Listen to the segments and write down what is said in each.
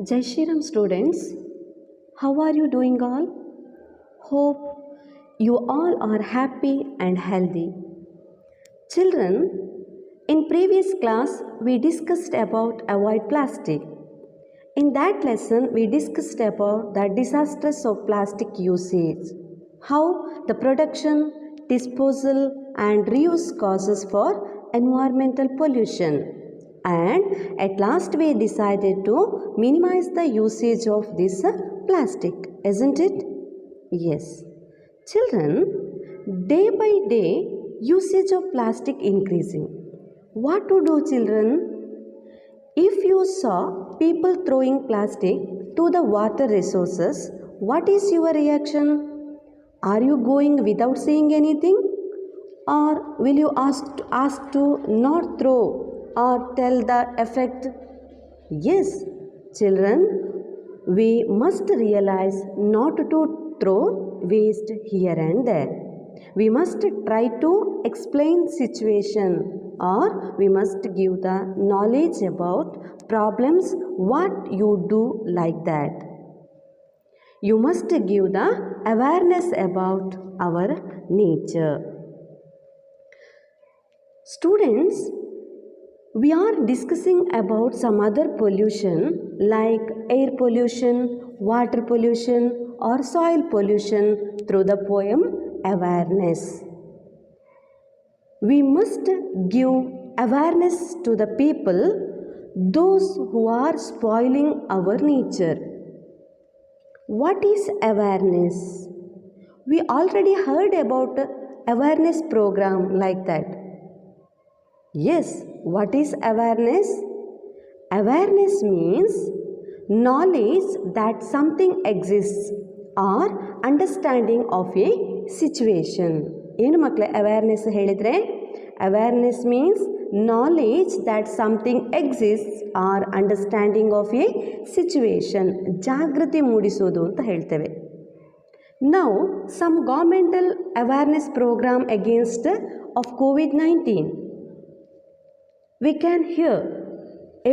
Jai Shriram students, how are you doing all? Hope you all are happy and healthy. Children, in previous class we discussed about avoid plastic. In that lesson we discussed about the disasters of plastic usage, how the production, disposal and reuse causes for environmental pollution. And at last we decided to minimize the usage of this plastic, isn't it? Yes. Children, day by day usage of plastic increasing. What to do, children? If you saw people throwing plastic to the water resources, what is your reaction? Are you going without saying anything? Or will you ask to not throw or tell the effect? Yes, children, we must realize not to throw waste here and there. We must try to explain situation, or we must give the knowledge about problems what you do like that. You must give the awareness about our nature. Students, we are discussing about some other pollution like air pollution, water pollution or soil pollution through the poem Awareness. We must give awareness to the people, those who are spoiling our nature. What is awareness? We already heard about awareness program like that. Yes, what is awareness? Awareness means knowledge that something exists or understanding of a situation. ಏನು ಮಕ್ಕಳೇ awareness ಹೇಳಿದರೆ awareness means knowledge that something exists or understanding of a situation, ಜಾಗೃತಿ ಮೂಡಿಸೋದು ಅಂತ ಹೇಳ್ತೇವೆ. Now some governmental awareness program against of COVID-19. We can hear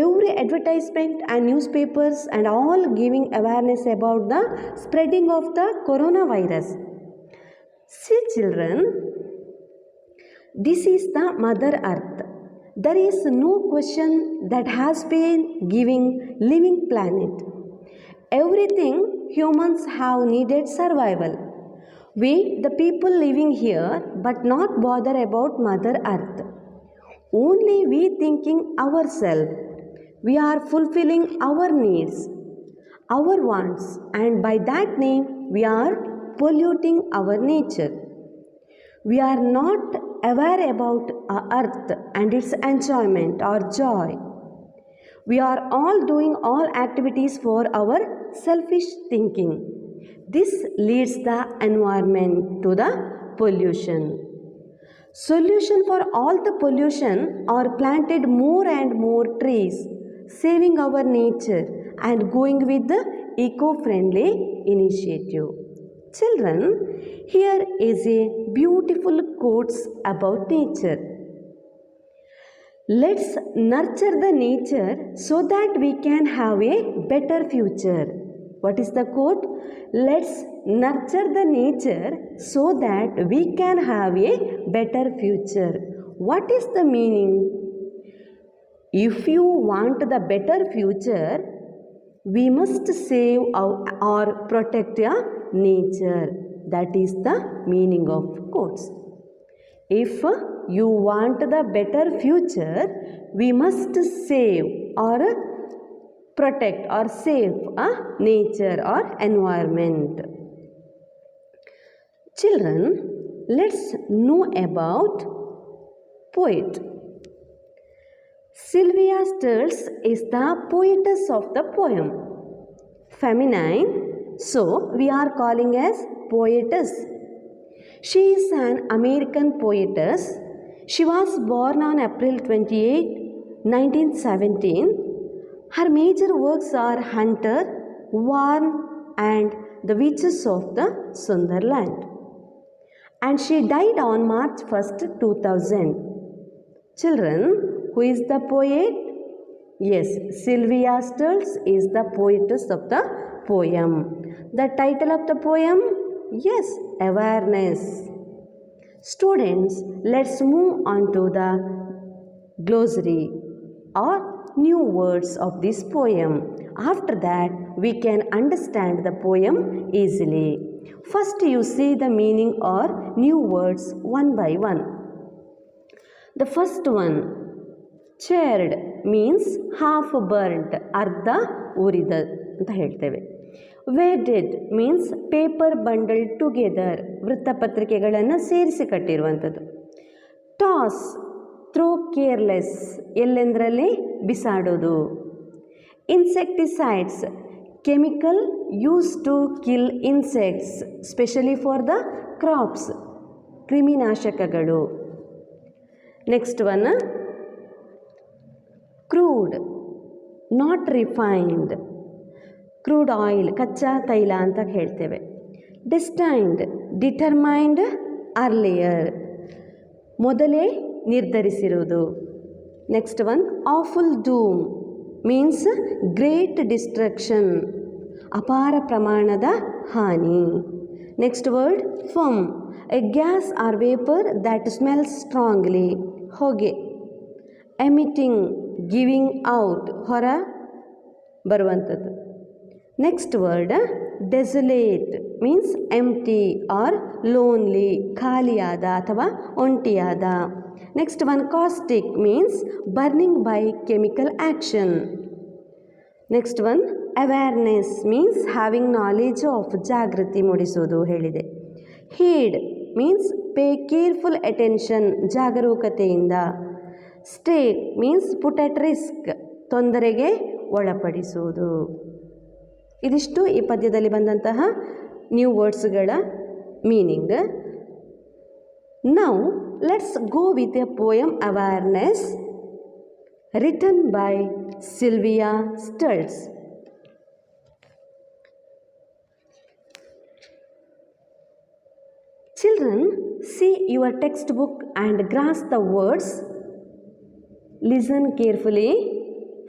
every advertisement and newspapers and all giving awareness about the spreading of the coronavirus. See children, this is the Mother Earth. There is no question that has been giving living planet. Everything humans have needed survival. We, the people living here, but not bother about Mother Earth. Only we thinking ourselves. We are fulfilling our needs, our wants, and by that name we are polluting our nature. We are not aware about our earth and its enjoyment or joy. We are all doing all activities for our selfish thinking. This leads the environment to the pollution. Solution for all the pollution are planted more and more trees, saving our nature and going with the eco-friendly initiative. Children, here is a beautiful quotes about nature. Let's nurture the nature so that we can have a better future. What is the quote? Let's nurture the nature so that we can have a better future. What is the meaning? If you want the better future, we must save or protect our nature. That is the meaning of quotes. If you want the better future, we must save or protect or save nature or environment. Children, let's know about poet. Sylvia Sturls is the poetess of the poem. Feminine, so we are calling as poetess. She is an American poetess. She was born on April 28, 1917. Her major works are Hunter, Warn and The Witches of the Sunderland. And she died on March 1st, 2000. Children, who is the poet? Yes, Sylvia Stults is the poetess of the poem. The title of the poem? Yes, Awareness. Students, let's move on to the glossary or new words of this poem. After that, we can understand the poem easily. First, you see the meaning or new words one by one. The first one, charred means half burnt, ಅರ್ಧ ಉರಿದ ಅಂತ ಹೇಳ್ತೇವೆ. Wadded means paper bundle together, ವೃತ್ತಪತ್ರಿಕೆಗಳನ್ನು ಸೇರಿಸಿ ಕಟ್ಟಿರುವಂಥದ್ದು. Toss throw careless, ಎಲ್ಲೆಂದರಲ್ಲಿ ಬಿಸಾಡೋದು. Insecticides chemical use to kill insects specially for the crops, ಕ್ರಿಮಿನಾಶಕಗಳು. Next one, crude not refined, crude oil ಕಚ್ಚಾ ತೈಲ ಅಂತ ಹೇಳ್ತೇವೆ. ಡೆಸ್ಟೈನ್ಡ್ ಡಿಟರ್ಮೈನ್ಡ್ ಅರ್ಲಿಯರ್, ಮೊದಲೇ ನಿರ್ಧರಿಸಿರುವುದು. Next one, awful doom means great destruction, ಅಪಾರ ಪ್ರಮಾಣದ ಹಾನಿ. Next word, fume a gas or vapour that smells strongly, ಹೊಗೆ. ಎಮಿಟಿಂಗ್ ಗಿವಿಂಗ್ ಔಟ್, ಹೊರ ಬರುವಂಥದ್ದು. Next word, desolate means empty or lonely, ಖಾಲಿಯಾದ ಅಥವಾ ಒಂಟಿಯಾದ. Next one, caustic means burning by chemical action. Next one, awareness means having knowledge of, ಜಾಗೃತಿ ಮೂಡಿಸೋದು ಹೇಳಿದೆ. Heed means pay careful attention, ಜಾಗರೂಕತೆಯಿಂದ. Stake means put at risk, ತೊಂದರೆಗೆ ಒಳಪಡಿಸುವುದು. ಇದಿಷ್ಟು ಈ ಪದ್ಯದಲ್ಲಿ ಬಂದಂತಹ ನ್ಯೂ ವರ್ಡ್ಸ್ಗಳ meaning. Now let's go with a poem awareness written by Sylvia Stults. Children, see your textbook and grasp the words. Listen carefully.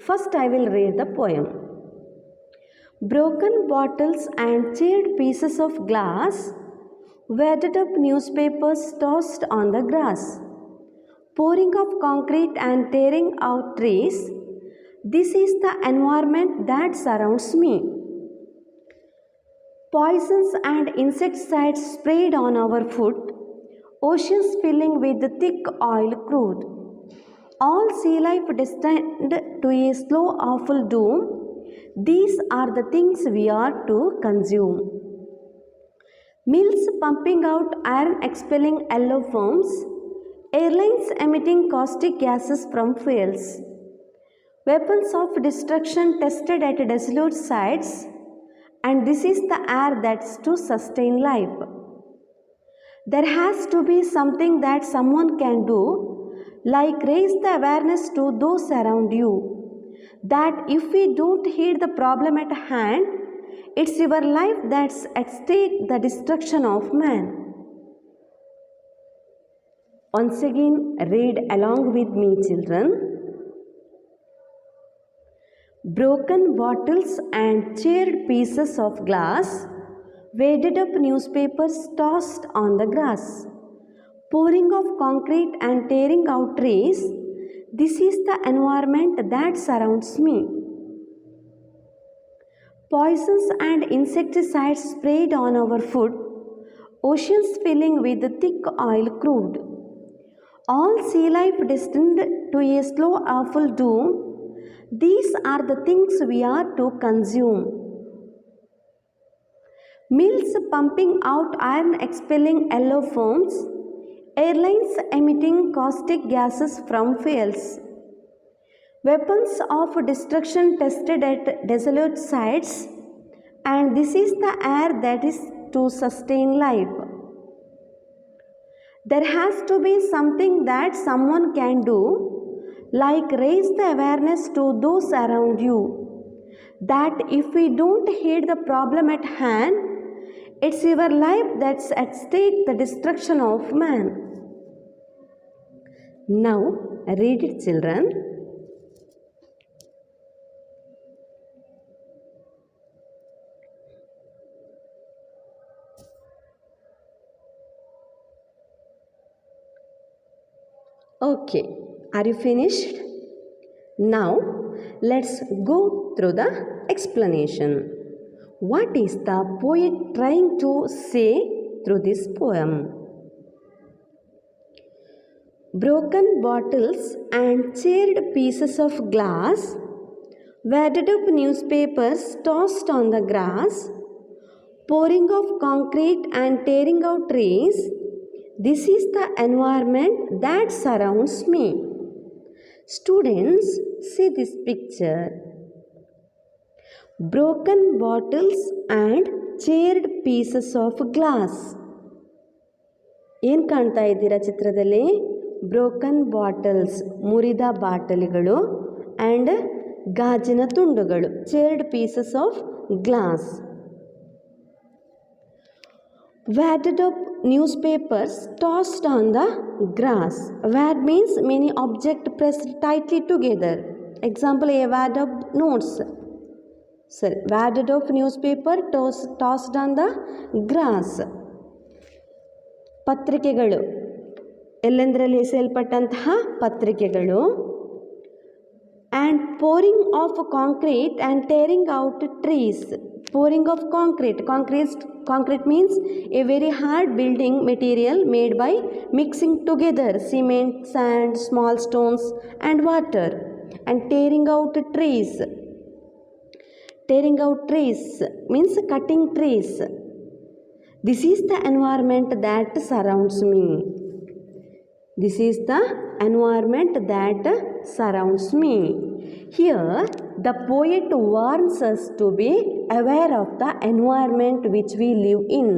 First, I will read the poem. Broken bottles and charred pieces of glass, wadded up newspapers tossed on the grass, pouring of concrete and tearing out trees. This is the environment that surrounds me. Poisons and insecticides sprayed on our food, oceans filling with thick oil crude. All sea life destined to a slow awful doom. These are the things we are to consume. Mills pumping out iron expelling yellow foams, airlines emitting caustic gases from fuels, weapons of destruction tested at desolate sites, and this is the air that's to sustain life. There has to be something that someone can do, like raise the awareness to those around you, that if we don't heed the problem at hand, it's your life that's at stake, the destruction of man. Once again, read along with me, children. Broken bottles and charred pieces of glass, wadded up newspapers tossed on the grass, pouring of concrete and tearing out trees. This is the environment that surrounds me. Poisons and insecticides sprayed on our food, oceans filling with thick oil crude. All sea life destined to a slow awful doom. These are the things we are to consume. Mills pumping out iron expelling yellow foams, airlines emitting caustic gases from fuels, weapons of destruction tested at desolate sites, and this is the air that is to sustain life. There has to be something that someone can do, like raise the awareness to those around you, that if we don't heed the problem at hand, it's your life that's at stake, the destruction of man. Now read it, children. Okay, are you finished? Now let's go through the explanation. What is the poet trying to say through this poem? Broken bottles and charred pieces of glass, wadded up newspapers tossed on the grass, pouring of concrete and tearing out trees. This is the environment that surrounds me. Students, see this picture. Broken bottles and charred pieces of glass. ಏನು ಕಾಣ್ತಾ ಇದ್ದೀರಾ ಚಿತ್ರದಲ್ಲಿ? Broken bottles, ಮುರಿದ ಬಾಟಲಿಗಳು, and ಗಾಜಿನ ತುಂಡುಗಳು, charred pieces of glass. Wadded up newspapers tossed on the grass. Wad means many objects pressed tightly together. Example, a wad up notes. Sorry, wadded up newspaper tossed on the grass. ಪತ್ರಿಕೆಗಳು, ಎಲ್ಲೆಂದರಲ್ಲಿ ಎಸೆಯಲ್ಪಟ್ಟಂತಹ ಪತ್ರಿಕೆಗಳು. And pouring of concrete and tearing out trees. Pouring of concrete. Concrete means a very hard building material made by mixing together cement, sand, small stones and water. And tearing out trees. Tearing out trees means cutting trees. This is the environment that surrounds me. This is the environment that surrounds me. Here, the poet warns us to be aware of the environment which we live in.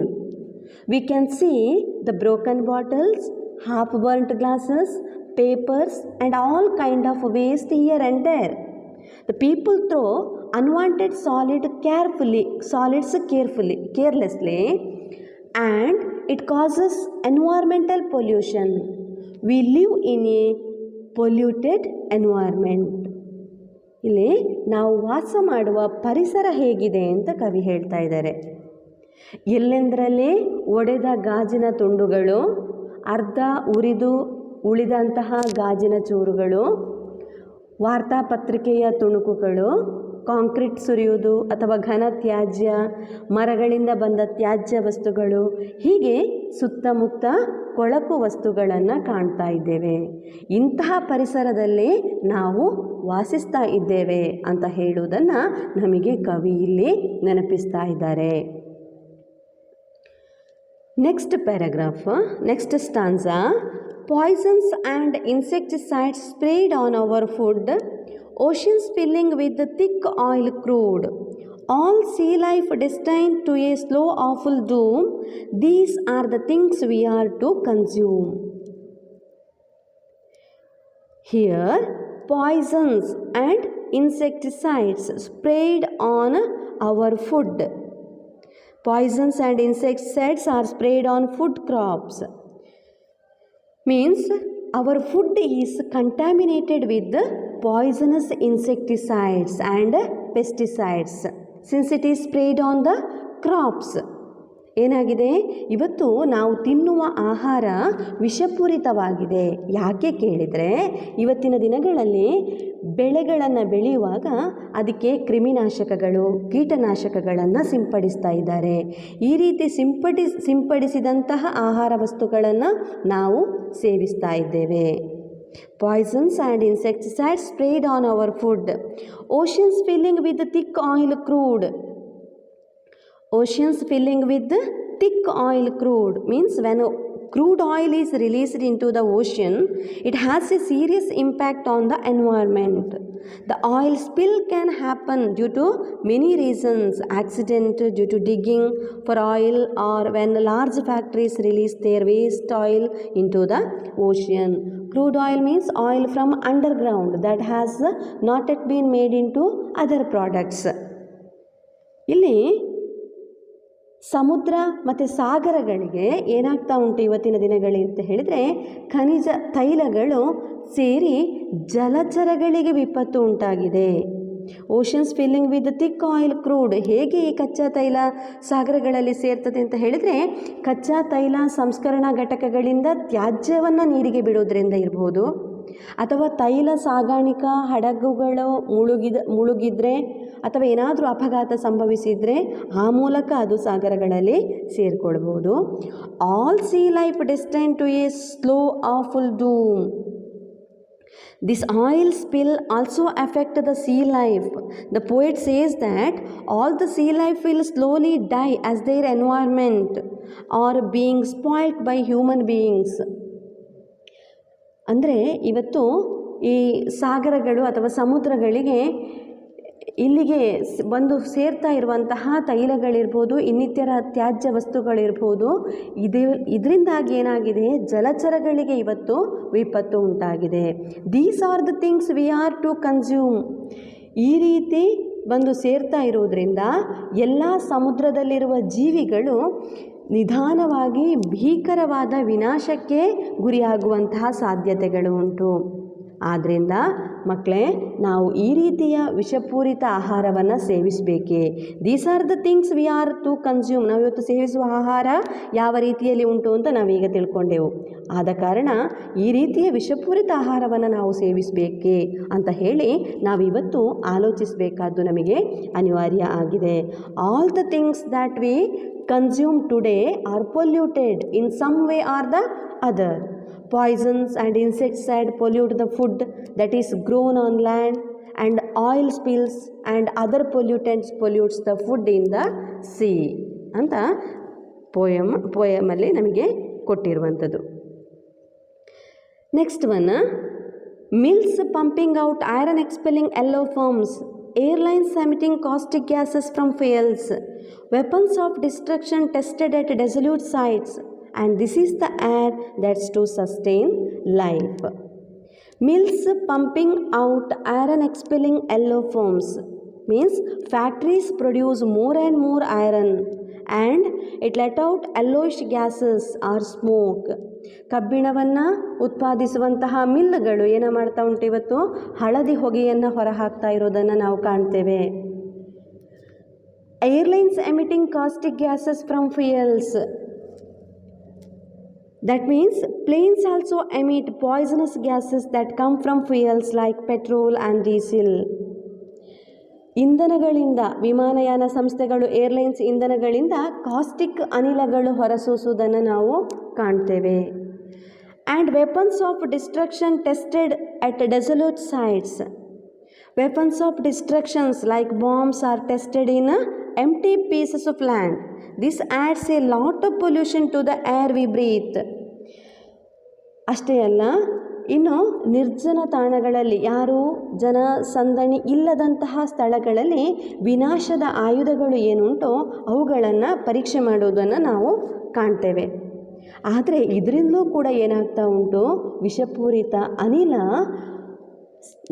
We can see the broken bottles, half-burnt glasses, papers, and all kind of waste here and there. The people throw unwanted solids carelessly, and it causes environmental pollution. We live in a polluted environment. ಇಲ್ಲಿ ನಾವು ವಾಸ ಮಾಡುವ ಪರಿಸರ ಹೇಗಿದೆ ಅಂತ ಕವಿ ಹೇಳ್ತಾ ಇದ್ದಾರೆ. ಎಲ್ಲೆಂದರಲ್ಲಿ ಒಡೆದ ಗಾಜಿನ ತುಂಡುಗಳು, ಅರ್ಧ ಉರಿದು ಉಳಿದಂತಹ ಗಾಜಿನ ಚೂರುಗಳು, ವಾರ್ತಾಪತ್ರಿಕೆಯ ತುಣುಕುಗಳು, ಕಾಂಕ್ರೀಟ್ ಸುರಿಯುವುದು ಅಥವಾ ಘನ ತ್ಯಾಜ್ಯ, ಮರಗಳಿಂದ ಬಂದ ತ್ಯಾಜ್ಯ ವಸ್ತುಗಳು, ಹೀಗೆ ಸುತ್ತಮುತ್ತ ಕೊಳಕು ವಸ್ತುಗಳನ್ನು ಕಾಣ್ತಾ ಇದ್ದೇವೆ. ಇಂತಹ ಪರಿಸರದಲ್ಲಿ ನಾವು ವಾಸಿಸ್ತಾ ಇದ್ದೇವೆ ಅಂತ ಹೇಳುವುದನ್ನು ನಮಗೆ ಕವಿ ಇಲ್ಲಿ ನೆನಪಿಸ್ತಾ ಇದ್ದಾರೆ. Next paragraph, next ಸ್ಟಾನ್ಸಾ. Poisons and insecticides sprayed on our food, oceans filling with thick oil crude, all sea life destined to a slow awful doom, these are the things we are to consume. Here, poisons and insecticides sprayed on our food. Poisons and insecticides are sprayed on food crops. Means our food is contaminated with the poisonous insecticides and pesticides since it is sprayed on the crops. ಏನಾಗಿದೆ, ಇವತ್ತು ನಾವು ತಿನ್ನುವ ಆಹಾರ ವಿಷಪೂರಿತವಾಗಿದೆ. ಯಾಕೆ ಕೇಳಿದರೆ, ಇವತ್ತಿನ ದಿನಗಳಲ್ಲಿ ಬೆಳೆಗಳನ್ನು ಬೆಳೆಯುವಾಗ ಅದಕ್ಕೆ ಕ್ರಿಮಿನಾಶಕಗಳು, ಕೀಟನಾಶಕಗಳನ್ನು ಸಿಂಪಡಿಸ್ತಾ ಇದ್ದಾರೆ. ಈ ರೀತಿ ಸಿಂಪಡಿಸಿದಂತಹ ಆಹಾರ ವಸ್ತುಗಳನ್ನು ನಾವು ಸೇವಿಸ್ತಾ ಇದ್ದೇವೆ. Poisons and insecticides sprayed on our food, oceans filling with thick oil crude. Oceans filling with thick oil crude means when crude oil is released into the ocean, it has a serious impact on the environment. The oil spill can happen due to many reasons: accident due to digging for oil, or when large factories release their waste oil into the ocean. Crude oil means oil from underground that has not yet been made into other products. ಇಲ್ಲಿ ಸಮುದ್ರ ಮತ್ತು ಸಾಗರಗಳಿಗೆ ಏನಾಗ್ತಾ ಉಂಟು ಇವತ್ತಿನ ದಿನಗಳಲ್ಲಿ ಅಂತ ಹೇಳಿದರೆ, ಖನಿಜ ತೈಲಗಳು ಸೇರಿ ಜಲಚರಗಳಿಗೆ ವಿಪತ್ತು ಉಂಟಾಗಿದೆ. Oceans filling with thick oil crude. ಹೇಗೆ ಈ ಕಚ್ಚಾ ತೈಲ ಸಾಗರಗಳಲ್ಲಿ ಸೇರ್ತದೆ ಅಂತ ಹೇಳಿದರೆ, ಕಚ್ಚಾ ತೈಲ ಸಂಸ್ಕರಣಾ ಘಟಕಗಳಿಂದ ತ್ಯಾಜ್ಯವನ್ನು ನೀರಿಗೆ ಬಿಡೋದ್ರಿಂದ ಇರ್ಬೋದು, ಅಥವಾ ತೈಲ ಸಾಗಾಣಿಕಾ ಹಡಗುಗಳು ಮುಳುಗಿದ್ರೆ ಅಥವಾ ಏನಾದರೂ ಅಪಘಾತ ಸಂಭವಿಸಿದರೆ ಆ ಮೂಲಕ ಅದು ಸಾಗರಗಳಲ್ಲಿ ಸೇರಿಕೊಳ್ಬೋದು. All sea life destine to a slow awful doom. This oil spill also affect the sea life. The poet says that all the sea life will slowly die as their environment are being spoilt by human beings. ಅಂದರೆ ಇವತ್ತು ಈ ಸಾಗರಗಳು ಅಥವಾ ಸಮುದ್ರಗಳಿಗೆ ಇಲ್ಲಿಗೆ ಬಂದು ಸೇರ್ತಾ ಇರುವಂತಹ ತೈಲಗಳಿರ್ಬೋದು, ಇನ್ನಿತರ ತ್ಯಾಜ್ಯ ವಸ್ತುಗಳಿರ್ಬೋದು, ಇದರಿಂದಾಗಿ ಏನಾಗಿದೆ, ಜಲಚರಗಳಿಗೆ ಇವತ್ತು ವಿಪತ್ತು ಉಂಟಾಗಿದೆ. These are the things we are to consume. ಈ ರೀತಿ ಬಂದು ಸೇರ್ತಾ ಇರೋದ್ರಿಂದ ಎಲ್ಲ ಸಮುದ್ರದಲ್ಲಿರುವ ಜೀವಿಗಳು ನಿಧಾನವಾಗಿ ಭೀಕರವಾದ ವಿನಾಶಕ್ಕೆ ಗುರಿಯಾಗುವಂತಹ ಸಾಧ್ಯತೆಗಳು ಉಂಟು. ಆದ್ದರಿಂದ ಮಕ್ಕಳೇ, ನಾವು ಈ ರೀತಿಯ ವಿಷಪೂರಿತ ಆಹಾರವನ್ನು ಸೇವಿಸಬೇಕೇ. These are the things we are to consume. ನಾವಿವತ್ತು ಸೇವಿಸುವ ಆಹಾರ ಯಾವ ರೀತಿಯಲ್ಲಿ ಉಂಟು ಅಂತ ನಾವೀಗ ತಿಳ್ಕೊಂಡೆವು. ಆದ ಕಾರಣ ಈ ರೀತಿಯ ವಿಷಪೂರಿತ ಆಹಾರವನ್ನು ನಾವು ಸೇವಿಸಬೇಕೇ ಅಂತ ಹೇಳಿ ನಾವಿವತ್ತು ಆಲೋಚಿಸಬೇಕಾದ್ದು ನಮಗೆ ಅನಿವಾರ್ಯ ಆಗಿದೆ. All the things that we consume today are polluted in some way or the other. Poisons and insecticide pollute the food that is grown on land, and oil spills and other pollutants pollutes the food in the sea ಅಂತ ಪೋಯಮಲ್ಲಿ ನಮಗೆ ಕೊಟ್ಟಿರುವಂಥದ್ದು. Next one, mills pumping out iron expelling yellow fumes, airlines emitting caustic gases from fuels, weapons of destruction tested at desolate sites, and this is the air that's to sustain life. Mills pumping out iron expelling yellow fumes means factories produce more and more iron and it let out yellowish gases or smoke. ಕಬ್ಬಿಣವನ್ನು ಉತ್ಪಾದಿಸುವಂತಹ ಮಿಲ್ಗಳು ಏನು ಮಾಡ್ತಾ ಉಂಟು, ಇವತ್ತು ಹಳದಿ ಹೊಗೆಯನ್ನು ಹೊರಹಾಕ್ತಾ ಇರೋದನ್ನು ನಾವು ಕಾಣ್ತೇವೆ. Airlines emitting caustic gases from fuels. That means planes also emit poisonous gases that come from fuels like petrol and diesel. ಇಂಧನಗಳಿಂದ, ವಿಮಾನಯಾನ ಸಂಸ್ಥೆಗಳು ಏರ್ಲೈನ್ಸ್ ಇಂಧನಗಳಿಂದ ಕಾಸ್ಟಿಕ್ ಅನಿಲಗಳು ಹೊರಸೂಸುವುದನ್ನು ನಾವು ಕಾಣ್ತೇವೆ. And weapons of destruction tested at desolate sites. Weapons of destructions like bombs are tested in empty pieces of land. This adds a lot of pollution to the air we breathe. ಅಷ್ಟೇ ಅಲ್ಲ, ಇನ್ನು ನಿರ್ಜನ ತಾಣಗಳಲ್ಲಿ, ಯಾರೂ ಜನಸಂದಣಿ ಇಲ್ಲದಂತಹ ಸ್ಥಳಗಳಲ್ಲಿ ವಿನಾಶದ ಆಯುಧಗಳು ಏನುಂಟೋ ಅವುಗಳನ್ನು ಪರೀಕ್ಷೆ ಮಾಡೋದನ್ನು ನಾವು ಕಾಣ್ತೇವೆ. ಆದರೆ ಇದರಿಂದಲೂ ಕೂಡ ಏನಾಗ್ತಾ ಉಂಟು, ವಿಷಪೂರಿತ ಅನಿಲ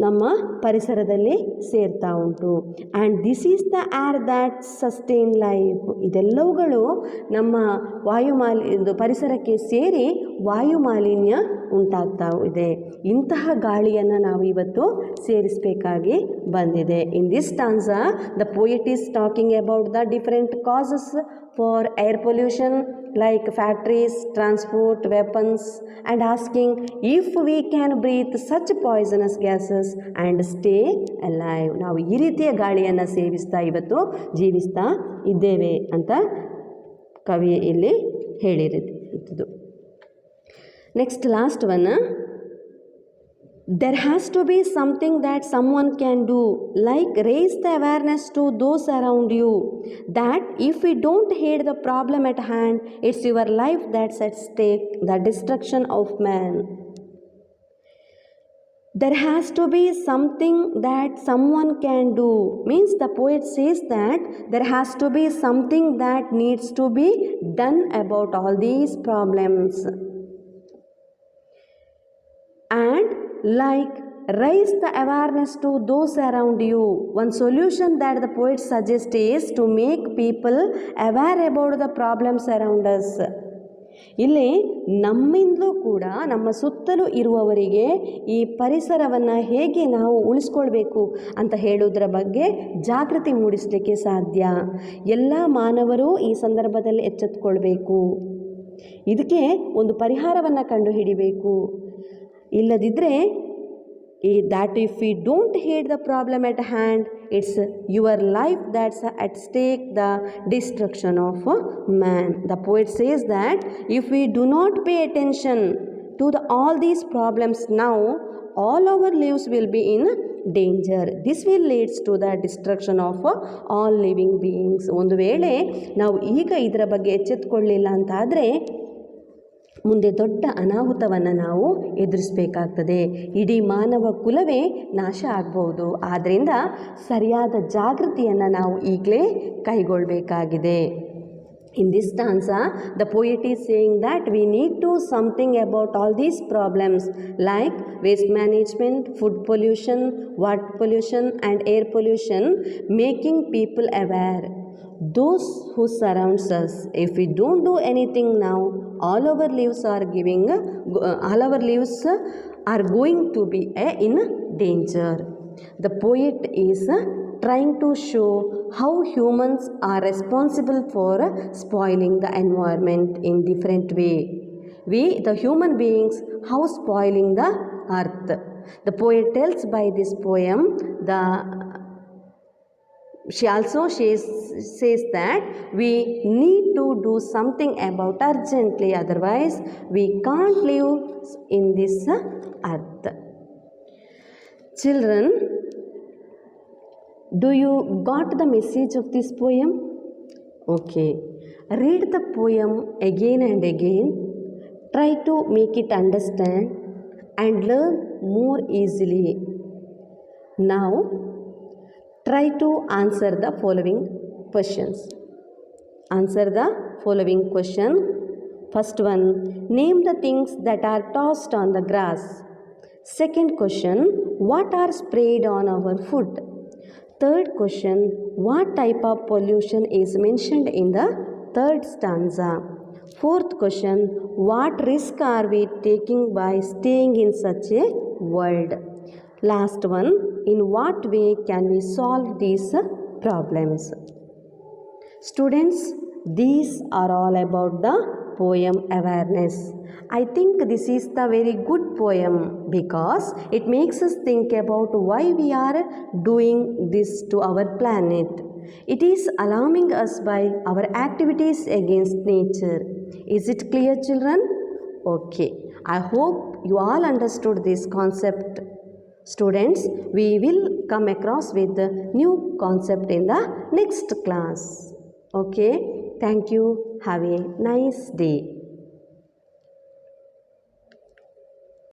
ನಮ್ಮ ಪರಿಸರದಲ್ಲಿ ಸೇರ್ತಾ ಉಂಟು. And this is the air that sustain life. ಇದೆಲ್ಲವುಗಳು ನಮ್ಮ ಪರಿಸರಕ್ಕೆ ಸೇರಿ ವಾಯು ಮಾಲಿನ್ಯ ಉಂಟಾಗ್ತಾ ಇದೆ. ಇಂತಹ ಗಾಳಿಯನ್ನು ನಾವು ಇವತ್ತು ಸೇರಿಸಬೇಕಾಗಿ ಬಂದಿದೆ. In this ಸ್ಟಾನ್ಸಾ the poet is talking about the different causes for air pollution like factories, transport, weapons, and asking if we can breathe such poisonous gases and stay alive. ನಾವು ಈ ರೀತಿಯ ಗಾಳಿಯನ್ನು ಸೇವಿಸ್ತಾ ಇವತ್ತು ಜೀವಿಸ್ತಾ ಇದ್ದೇವೆ ಅಂತ ಕವಿ ಇಲ್ಲಿ ಹೇಳಿರುತ್ತದೆ. Next last one, there has to be something that someone can do, like raise the awareness to those around you that if we don't hate the problem at hand, it's your life that's at stake, the destruction of man. There has to be something that someone can do means the poet says that there has to be something that needs to be done about all these problems. And like raise the awareness to those around you. One solution that the poet suggests is to make people aware about the problems around us. ಇಲ್ಲಿ ನಮ್ಮಿಂದಲೂ ಕೂಡ ನಮ್ಮ ಸುತ್ತಲೂ ಇರುವವರಿಗೆ ಈ ಪರಿಸರವನ್ನು ಹೇಗೆ ನಾವು ಉಳಿಸ್ಕೊಳ್ಬೇಕು ಅಂತ ಹೇಳುವುದರ ಬಗ್ಗೆ ಜಾಗೃತಿ ಮೂಡಿಸಲಿಕ್ಕೆ ಸಾಧ್ಯ. ಎಲ್ಲ ಮಾನವರು ಈ ಸಂದರ್ಭದಲ್ಲಿ ಎಚ್ಚೆತ್ತುಕೊಳ್ಬೇಕು. ಇದಕ್ಕೆ ಒಂದು ಪರಿಹಾರವನ್ನು ಕಂಡುಹಿಡಿಬೇಕು. ಇಲ್ಲದಿದ್ದರೆ that if we don't hate the problem at hand, it's your life that's at stake, the destruction of man. The poet says that if we do not pay attention to all these problems now, all our lives will be in danger. This will leads to the destruction of all living beings. ಒಂದು ವೇಳೆ ನಾವು ಈಗ ಇದರ ಬಗ್ಗೆ ಎಚ್ಚೆತ್ತುಕೊಳ್ಳಿಲ್ಲ ಅಂತಾದರೆ ಮುಂದೆ ದೊಡ್ಡ ಅನಾಹುತವನ್ನು ನಾವು ಎದುರಿಸಬೇಕಾಗ್ತದೆ. ಇಡೀ ಮಾನವ ಕುಲವೇ ನಾಶ ಆಗ್ಬೋದು. ಆದ್ದರಿಂದ ಸರಿಯಾದ ಜಾಗೃತಿಯನ್ನು ನಾವು ಈಗಲೇ ಕೈಗೊಳ್ಳಬೇಕಾಗಿದೆ. In this stanza, the poet is saying that we need to do something about all these problems like waste management, food pollution, water pollution and air pollution, making people aware. Those who surrounds us, if we don't do anything now, all our lives are going to be in danger. The poet is trying to show how humans are responsible for spoiling the environment in different way. We, the human beings, how spoiling the earth. The poet tells by this poem she also says that we need to do something about urgently, otherwise we can't live in this earth. Children, do you got the message of this poem? Okay. Read the poem again and again. Try to make it understand and learn more easily. Now, try to answer the following questions. Answer the following question. First one, name the things that are tossed on the grass. Second question, what are sprayed on our food? Third question, what type of pollution is mentioned in the third stanza? Fourth question, what risk are we taking by staying in such a world? Last one, in what way can we solve these problems? Students, these are all about the poem awareness. I think this is the very good poem because it makes us think about why we are doing this to our planet. It is alarming us by our activities against nature. Is it clear, children? Okay. I hope you all understood this concept. Students, we will come across with the new concept in the next class. Okay. Thank you. Have a nice day.